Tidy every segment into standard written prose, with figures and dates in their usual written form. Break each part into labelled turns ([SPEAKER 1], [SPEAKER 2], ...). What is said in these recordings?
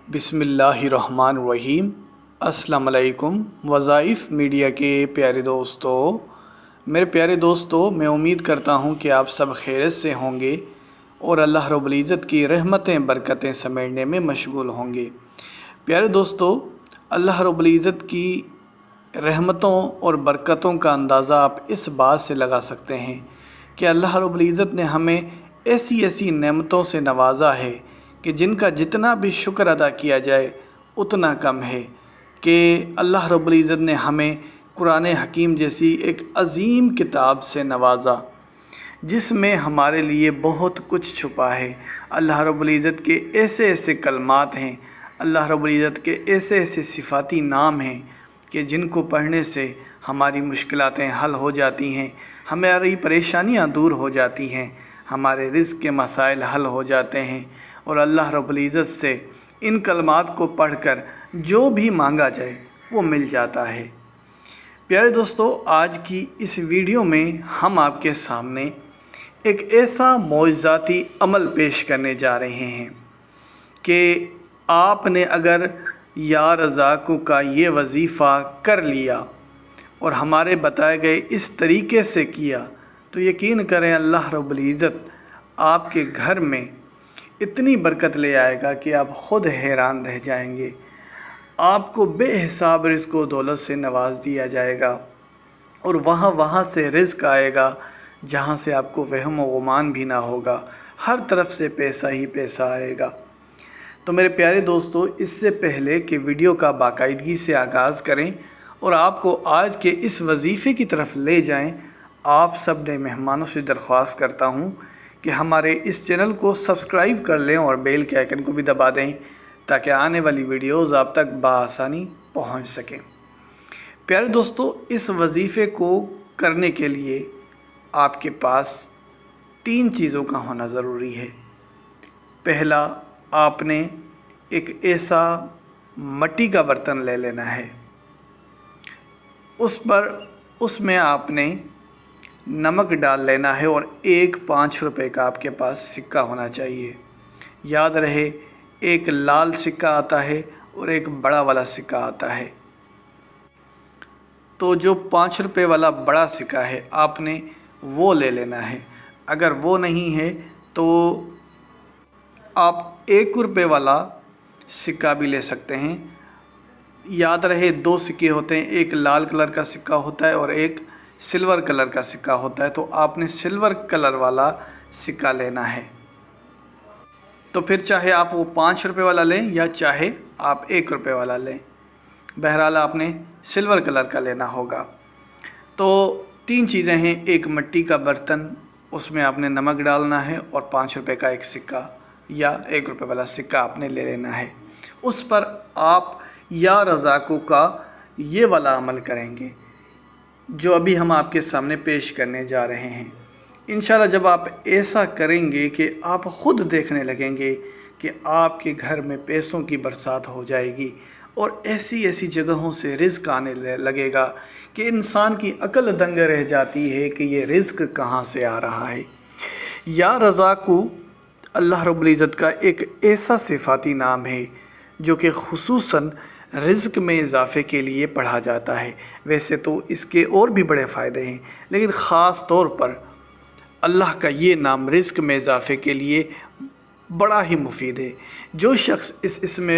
[SPEAKER 1] बिस्मिल्लाहिर्रहमानिर्रहीम। अस्सलाम वालेकुम। वज़ाइफ मीडिया के प्यारे दोस्तों, मेरे प्यारे दोस्तों, मैं उम्मीद करता हूँ कि आप सब खैरियत से होंगे और अल्लाह रब्बुल इज़्ज़त की रहमतें बरकतें समेटने में मशगूल होंगे। प्यारे दोस्तों, अल्लाह रब्बुल इज़्ज़त की रहमतों और बरकतों का अंदाज़ा आप इस बात से लगा सकते हैं कि अल्लाह रब्बुल इज़्ज़त ने हमें ऐसी ऐसी नेमतों से नवाजा है कि जिनका जितना भी शुक्र अदा किया जाए उतना कम है। कि अल्लाह रब्बुल इज़्ज़त ने हमें कुरान हकीम जैसी एक अज़ीम किताब से नवाजा, जिसमें हमारे लिए बहुत कुछ छुपा है। अल्लाह रब्बुल इज़्ज़त के ऐसे ऐसे कलमात हैं, अल्लाह रब्बुल इज़्ज़त के ऐसे ऐसे सिफ़ाती नाम हैं कि जिनको पढ़ने से हमारी मुश्किलातें हल हो जाती हैं, हमारी परेशानियां दूर हो जाती हैं, हमारे रिज़्क़ के मसाइल हल हो जाते हैं और अल्लाह रब्बुल इज़्ज़त से इन कलमात को पढ़कर जो भी मांगा जाए वो मिल जाता है। प्यारे दोस्तों, आज की इस वीडियो में हम आपके सामने एक ऐसा मौइज़ाती अमल पेश करने जा रहे हैं कि आपने अगर या रज़ाक़ू का ये वज़ीफ़ा कर लिया और हमारे बताए गए इस तरीके से किया तो यकीन करें अल्लाह रब्बुल इज़्ज़त आपके घर में इतनी बरकत ले आएगा कि आप ख़ुद हैरान रह जाएंगे। आपको बेहिसाब रिज़्क़ व दौलत से नवाज दिया जाएगा और वहाँ से रिज़्क़ आएगा जहाँ से आपको वहम व गुमान भी ना होगा। हर तरफ से पैसा ही पैसा आएगा। तो मेरे प्यारे दोस्तों, इससे पहले कि वीडियो का बाकायदगी से आगाज़ करें और आपको आज के इस वजीफ़े की तरफ ले जाएं, आप सब ने मेहमानों से दरख्वास्त करता हूं कि हमारे इस चैनल को सब्सक्राइब कर लें और बेल के आइकन को भी दबा दें ताकि आने वाली वीडियोज़ आप तक बआसानी पहुंच सकें। प्यारे दोस्तों, इस वजीफ़े को करने के लिए आपके पास 3 चीज़ों का होना ज़रूरी है। पहला, आपने एक ऐसा मिट्टी का बर्तन ले लेना है, उसमें आपने नमक डाल लेना है और एक 5 रुपए का आपके पास सिक्का होना चाहिए। याद रहे, एक लाल सिक्का आता है और एक बड़ा वाला सिक्का आता है। तो जो 5 रुपए वाला बड़ा सिक्का है आपने वो ले लेना है। अगर वो नहीं है तो आप 1 रुपए वाला सिक्का भी ले सकते हैं। याद रहे, 2 सिक्के होते हैं, एक लाल कलर का सिक्का होता है और एक सिल्वर कलर का सिक्का होता है। तो आपने सिल्वर कलर वाला सिक्का लेना है। तो फिर चाहे आप वो 5 रुपए वाला लें या चाहे आप 1 रुपए वाला लें, बहरहाल आपने सिल्वर कलर का लेना होगा। तो 3 चीज़ें हैं, एक मिट्टी का बर्तन, उसमें आपने नमक डालना है और 5 रुपए का एक सिक्का या 1 रुपए वाला सिक्का आपने ले लेना है। उस पर आप या रज़ाक़ू का ये वाला अमल करेंगे जो अभी हम आपके सामने पेश करने जा रहे हैं। इंशाल्लाह जब आप ऐसा करेंगे कि आप ख़ुद देखने लगेंगे कि आपके घर में पैसों की बरसात हो जाएगी और ऐसी ऐसी जगहों से रिज़्क़ आने लगेगा कि इंसान की अक्ल दंग रह जाती है कि ये रिज़्क़ कहाँ से आ रहा है। या रज़ाक़ू अल्लाह रब्बुल इज़्ज़त का एक ऐसा सिफ़ाती नाम है जो कि ख़ुसूसन रिज़्क़ में इजाफ़े के लिए पढ़ा जाता है। वैसे तो इसके और भी बड़े फ़ायदे हैं, लेकिन ख़ास तौर पर अल्लाह का ये नाम रिज़्क़ में इजाफ़े के लिए बड़ा ही मुफीद है। जो शख्स इस इसम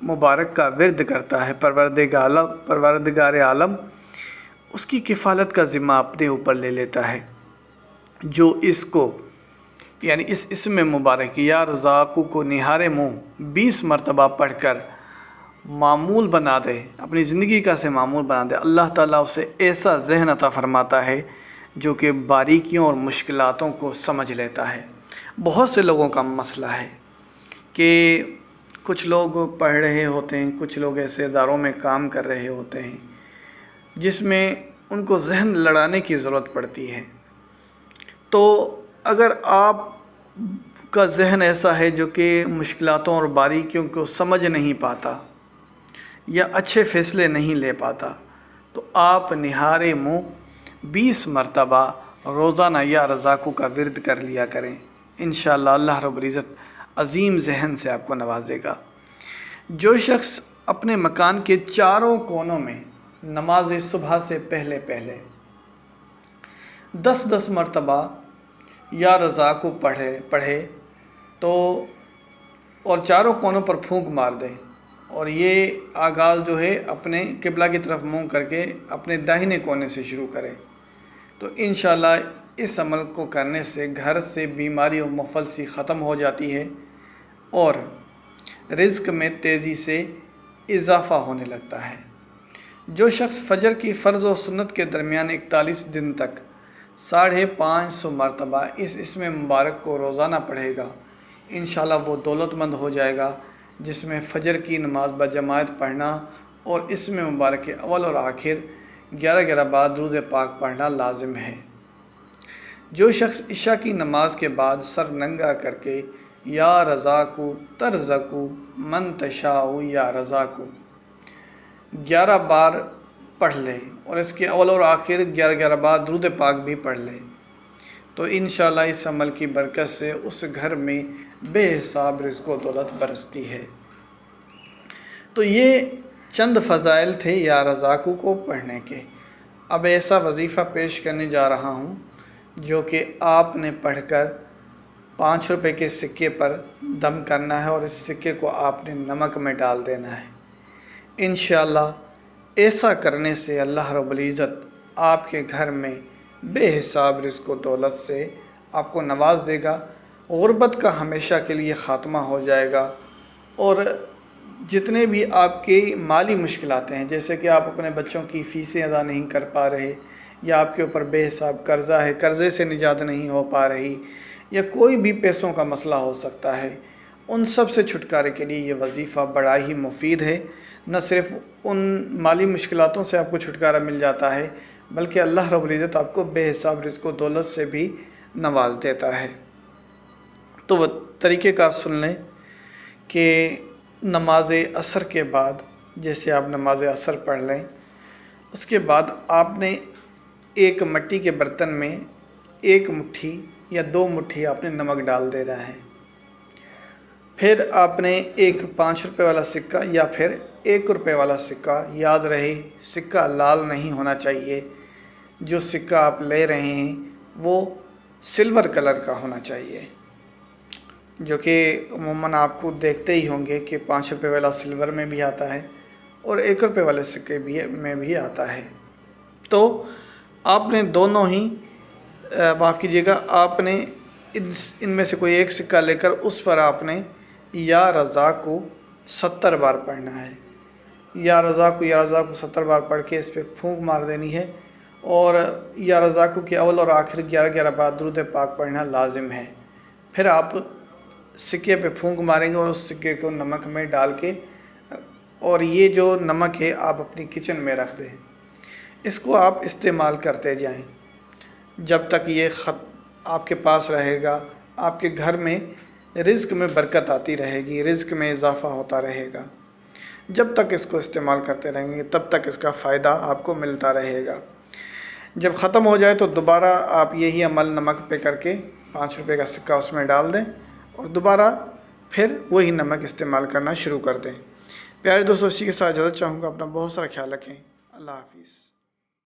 [SPEAKER 1] मुबारक का विर्द करता है, परवरदिगार आलम उसकी किफ़ालत का ज़िम्मा अपने ऊपर ले लेता है। जो इसको यानी इस इसम मुबारक या रज़ाक़ू को निहारे मुँह 20 मरतबा पढ़कर मामूल बना दे, अपनी ज़िंदगी का से मामूल बना दे, अल्लाह ताला उसे ऐसा ज़हन अता फ़रमाता है जो कि बारीकियों और मुश्किलातों को समझ लेता है। बहुत से लोगों का मसला है कि कुछ लोग पढ़ रहे होते हैं, कुछ लोग ऐसे इदारों में काम कर रहे होते हैं जिसमें उनको ज़हन लड़ाने की ज़रूरत पड़ती है। तो अगर आप का ज़हन ऐसा है जो कि मुश्किलातों और बारीकियों को समझ नहीं पाता या अच्छे फ़ैसले नहीं ले पाता, तो आप निहारे मुँह 20 मरतबा रोज़ाना या रज़ाक़ू का विर्द कर लिया करें। इंशाअल्लाह अल्लाह रब्बुल इज़्ज़त अज़ीम ज़हन से आपको नवाजेगा। जो शख्स अपने मकान के चारों कोनों में नमाज सुबह से पहले पहले 10-10 मरतबा या रज़ा को पढ़े तो और चारों कोनों पर फूंक मार दे, और ये आगाज़ जो है अपने किबला की तरफ मुँह करके अपने दाहिने कोने से शुरू करे, तो इंशाअल्लाह इस अमल को करने से घर से बीमारी और मुफलसी ख़त्म हो जाती है और रिज़्क़ में तेज़ी से इजाफ़ा होने लगता है। जो शख्स फ़जर की फ़र्ज़ और सुन्नत के दरमियान 41 दिन तक 550 मरतबा इस इसमें मुबारक को रोज़ाना पढ़ेगा, इंशाअल्लाह वो दौलतमंद हो जाएगा, जिसमें फ़जर की नमाज बजमात पढ़ना और इसमें मुबारक के अव्वल और आखिर 11 बार दुरूद पाक पढ़ना लाजिम है। जो शख्स इशा की नमाज के बाद सर नंगा करके या रज़ाकु तरज़कु मन तशाउ या रज़ाकु 11 बार पढ़ ले और इसके अव्वल और आखिर 11 बार दुरूद पाक भी पढ़ ले, तो इंशाअल्लाह इस अमल की बरकत से उस घर में बेहिसाब रिज़्क़ व दौलत बरसती है। तो ये चंद फ़ज़ाइल थे या रज़ाकु को पढ़ने के। अब ऐसा वजीफ़ा पेश करने जा रहा हूँ जो कि आपने पढ़कर 5 रुपए के सिक्के पर दम करना है और इस सिक्के को आपने नमक में डाल देना है। इंशाअल्लाह ऐसा करने से अल्लाह रब्बुल इज़्ज़त आपके घर में बेहिसाब रिज़्क़ व दौलत से आपको नवाज देगा, गुर्बत का हमेशा के लिए ख़ात्मा हो जाएगा और जितने भी आपके माली मुश्किलातें हैं, जैसे कि आप अपने बच्चों की फ़ीसें अदा नहीं कर पा रहे या आपके ऊपर बेहिसाब कर्ज़ा है, कर्ज़े से निजात नहीं हो पा रही, या कोई भी पैसों का मसला हो सकता है, उन सब से छुटकारे के लिए ये वजीफ़ा बड़ा ही मुफीद है। न सिर्फ उन माली मुश्किलातों से आपको छुटकारा मिल जाता है, बल्कि अल्लाह रब्बुल इज़्ज़त आपको बेहिसाब रिज़्क़ व दौलत से भी नवाज देता है। तो वह तरीक़ेकार सुन लें कि नमाज असर के बाद, जैसे आप नमाज असर पढ़ लें, उसके बाद आपने एक मिट्टी के बर्तन में 1 मुट्ठी या 2 मुट्ठी आपने नमक डाल देना है। फिर आपने एक 5 रुपये वाला सिक्का या फिर 1 रुपये वाला सिक्का, याद रहे सिक्का लाल नहीं होना चाहिए, जो सिक्का आप ले रहे हैं वो सिल्वर कलर का होना चाहिए, जो कि अमूमन आपको देखते ही होंगे कि 5 रुपये वाला सिल्वर में भी आता है और 1 रुपये वाले सिक्के में भी आता है। तो आपने दोनों ही माफ़ कीजिएगा, आपने इनमें से कोई एक सिक्का लेकर उस पर आपने या रज़ा को 70 बार पढ़ना है। या रज़ा को 70 बार पढ़ के इस पर फूंक मार देनी है और या रज़ा को के अव्वल और आखिर 11 बार दुरूद पाक पढ़ना लाजिम है। फिर आप सिक्के पे फूंक मारेंगे और उस सिक्के को नमक में डाल के, और ये जो नमक है आप अपनी किचन में रख दें, इसको आप इस्तेमाल करते जाएं जब तक ये ख़त आपके पास रहेगा। आपके घर में रिज़्क़ में बरकत आती रहेगी, रिज़्क़ में इजाफ़ा होता रहेगा। जब तक इसको इस्तेमाल करते रहेंगे तब तक इसका फ़ायदा आपको मिलता रहेगा। जब ख़त्म हो जाए तो दोबारा आप यही अमल नमक पे करके 5 रुपये का सिक्का उसमें डाल दें और दोबारा फिर वही नमक इस्तेमाल करना शुरू कर दें। प्यारे दोस्तों, इसी के साथ इजाज़त चाहूँगा। अपना बहुत सारा ख्याल रखें। अल्लाह हाफ़िज़।